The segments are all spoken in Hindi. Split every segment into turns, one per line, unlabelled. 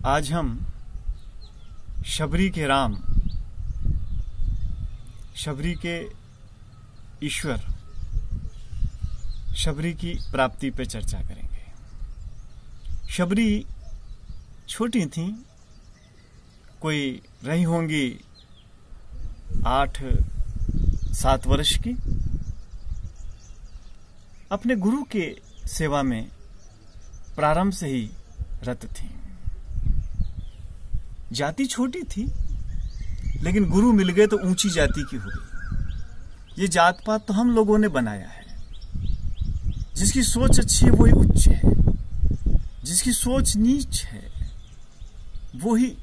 आज हम शबरी के राम, शबरी के ईश्वर, शबरी की प्राप्ति पे चर्चा करेंगे। शबरी छोटी थी, कोई रही होंगी 8-7 वर्ष की। अपने गुरु के सेवा में प्रारंभ से ही रत थी। जाति छोटी थी, लेकिन गुरु मिल गए तो ऊंची जाति की हो गई। ये जात पात तो हम लोगों ने बनाया है। जिसकी सोच अच्छी है वही उच्च है, जिसकी सोच नीच है वही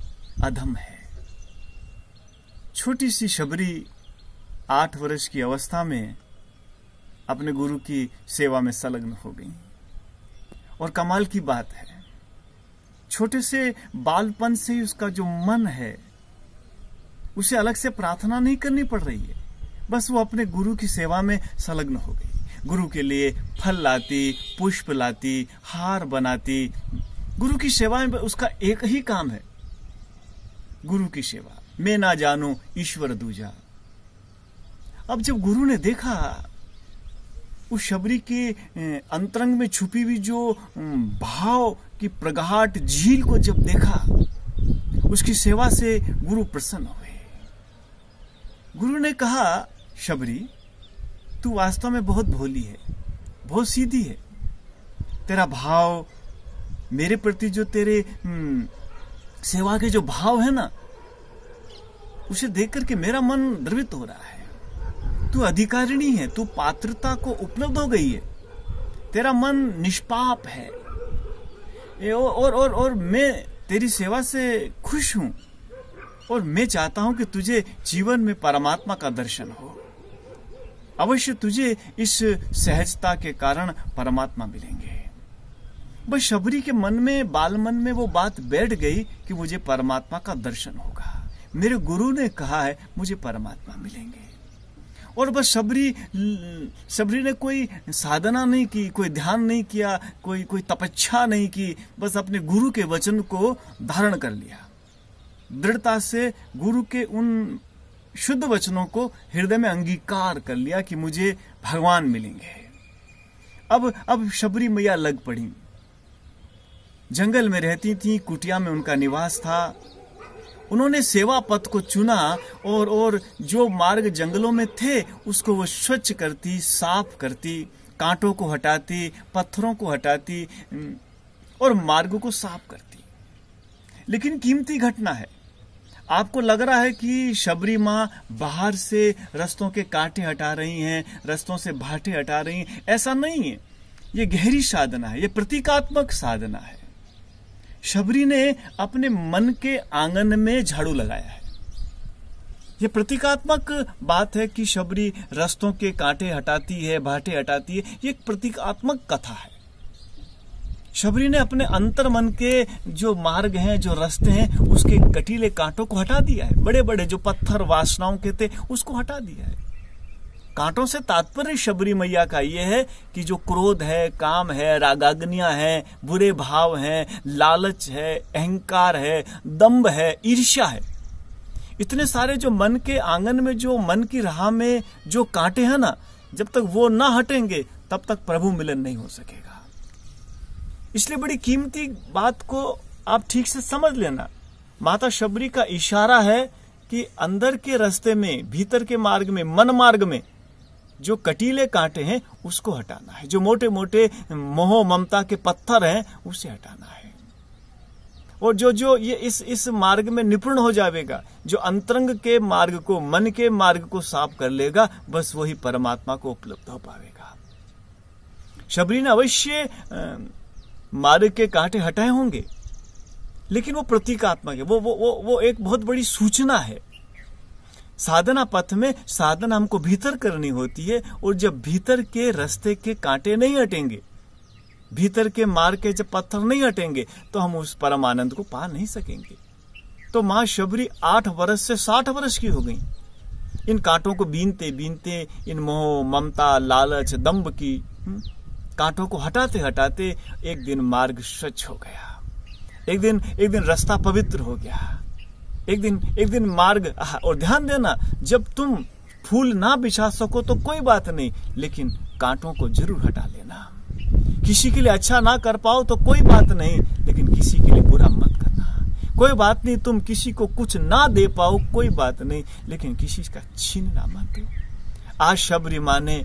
अधम है। छोटी सी शबरी 8 वर्ष की अवस्था में अपने गुरु की सेवा में संलग्न हो गई। और कमाल की बात है, छोटे से बालपन से ही उसका जो मन है उसे अलग से प्रार्थना नहीं करनी पड़ रही है। बस वो अपने गुरु की सेवा में संलग्न हो गई। गुरु के लिए फल लाती, पुष्प लाती, हार बनाती। गुरु की सेवा में उसका एक ही काम है, गुरु की सेवा। मैं ना जानू ईश्वर दूजा। अब जब गुरु ने देखा उस शबरी के अंतरंग में छुपी हुई जो भाव की प्रगाढ़ झील को जब देखा, उसकी सेवा से गुरु प्रसन्न हुए। गुरु ने कहा, शबरी तू वास्तव में बहुत भोली है, बहुत सीधी है। तेरा भाव मेरे प्रति, जो तेरे सेवा के जो भाव है ना, उसे देख करके मेरा मन द्रवित हो रहा है। तू अधिकारिणी है, तू पात्रता को उपलब्ध हो गई है, तेरा मन निष्पाप है। और मैं तेरी सेवा से खुश हूं, और मैं चाहता हूं कि तुझे जीवन में परमात्मा का दर्शन हो। अवश्य तुझे इस सहजता के कारण परमात्मा मिलेंगे। बस शबरी के मन में, बाल मन में वो बात बैठ गई कि मुझे परमात्मा का दर्शन होगा। मेरे गुरु ने कहा है मुझे परमात्मा मिलेंगे। और बस शबरी ने कोई साधना नहीं की, कोई ध्यान नहीं किया, कोई तपस्या नहीं की। बस अपने गुरु के वचन को धारण कर लिया। दृढ़ता से गुरु के उन शुद्ध वचनों को हृदय में अंगीकार कर लिया कि मुझे भगवान मिलेंगे। अब शबरी मैया लग पड़ी। जंगल में रहती थी, कुटिया में उनका निवास था। उन्होंने सेवा पथ को चुना, और जो मार्ग जंगलों में थे उसको वो स्वच्छ करती, साफ करती, कांटों को हटाती, पत्थरों को हटाती और मार्ग को साफ करती। लेकिन कीमती घटना है। आपको लग रहा है कि शबरी माँ बाहर से रस्तों के कांटे हटा रही हैं, रस्तों से भाटे हटा रही हैं। ऐसा नहीं है। ये गहरी साधना है, ये प्रतीकात्मक साधना है। शबरी ने अपने मन के आंगन में झाड़ू लगाया है। यह प्रतीकात्मक बात है कि शबरी रस्तों के कांटे हटाती है, भाटे हटाती है। ये एक प्रतीकात्मक कथा है। शबरी ने अपने अंतर मन के जो मार्ग हैं, जो रास्ते हैं, उसके कटीले कांटों को हटा दिया है। बड़े बड़े जो पत्थर वासनाओं के थे उसको हटा दिया है। कांटों से तात्पर्य शबरी मैया का यह है कि जो क्रोध है, काम है, रागाग्नियां हैं, बुरे भाव हैं, लालच है, अहंकार है, दंभ है, ईर्ष्या है, इतने सारे जो मन के आंगन में, जो मन की राह में जो कांटे हैं ना, जब तक वो ना हटेंगे तब तक प्रभु मिलन नहीं हो सकेगा। इसलिए बड़ी कीमती बात को आप ठीक से समझ लेना। माता शबरी का इशारा है कि अंदर के रास्ते में, भीतर के मार्ग में, मन मार्ग में जो कटीले कांटे हैं उसको हटाना है। जो मोटे मोटे मोह ममता के पत्थर हैं उसे हटाना है। और जो ये इस मार्ग में निपुण हो जाएगा, जो अंतरंग के मार्ग को, मन के मार्ग को साफ कर लेगा, बस वही परमात्मा को उपलब्ध हो पाएगा। शबरी ने अवश्य मार्ग के कांटे हटाए होंगे, लेकिन वो प्रतीकात्मक है। वो एक बहुत बड़ी सूचना है। साधना पथ में साधना हमको भीतर करनी होती है, और जब भीतर के रास्ते के कांटे नहीं हटेंगे, भीतर के मार्ग के जब पत्थर नहीं हटेंगे, तो हम उस परम आनंद को पा नहीं सकेंगे। तो मां शबरी 8 वर्ष से 60 वर्ष की हो गई। इन कांटों को बीनते बीनते, इन मोह, ममता, लालच, दंभ की कांटों को हटाते हटाते एक दिन मार्ग स्वच्छ हो गया। एक दिन रास्ता पवित्र हो गया। एक दिन मार्ग। और ध्यान देना, जब तुम फूल ना बिछा सको तो कोई बात नहीं, लेकिन कांटों को जरूर हटा लेना। किसी के लिए अच्छा ना कर पाओ तो कोई बात नहीं, लेकिन किसी के लिए बुरा मत करना। कोई बात नहीं, तुम किसी को कुछ ना दे पाओ, कोई बात नहीं, लेकिन किसी का छीनना मत दो। आज शबरी माँ ने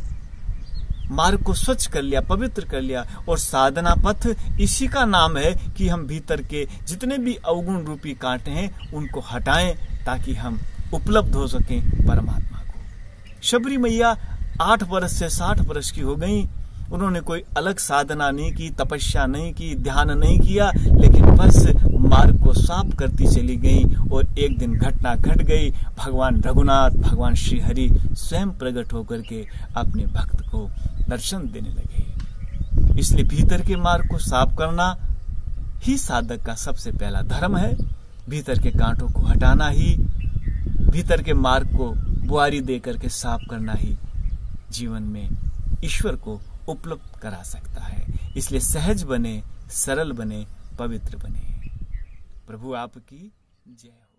मार्ग को स्वच्छ कर लिया, पवित्र कर लिया। और साधना पथ इसी का नाम है कि हम भीतर के जितने भी अवगुण रूपी कांटे हैं उनको हटाएं, ताकि हम उपलब्ध हो सकें परमात्मा को। शबरी मैया 8 वर्ष से 60 वर्ष की हो गई। उन्होंने कोई अलग साधना नहीं की, तपस्या नहीं की, ध्यान नहीं किया, लेकिन बस मार्ग को साफ करती चली गई। और एक दिन घटना घट गई। भगवान रघुनाथ, भगवान श्री हरि स्वयं प्रकट होकर के अपने भक्त को दर्शन देने लगे। इसलिए भीतर के मार्ग को साफ करना ही साधक का सबसे पहला धर्म है। भीतर के कांटों को हटाना ही, भीतर के मार्ग को बुआरी दे करके साफ करना ही जीवन में ईश्वर को उपलब्ध करा सकता है। इसलिए सहज बने, सरल बने, पवित्र बने। प्रभु आपकी जय हो।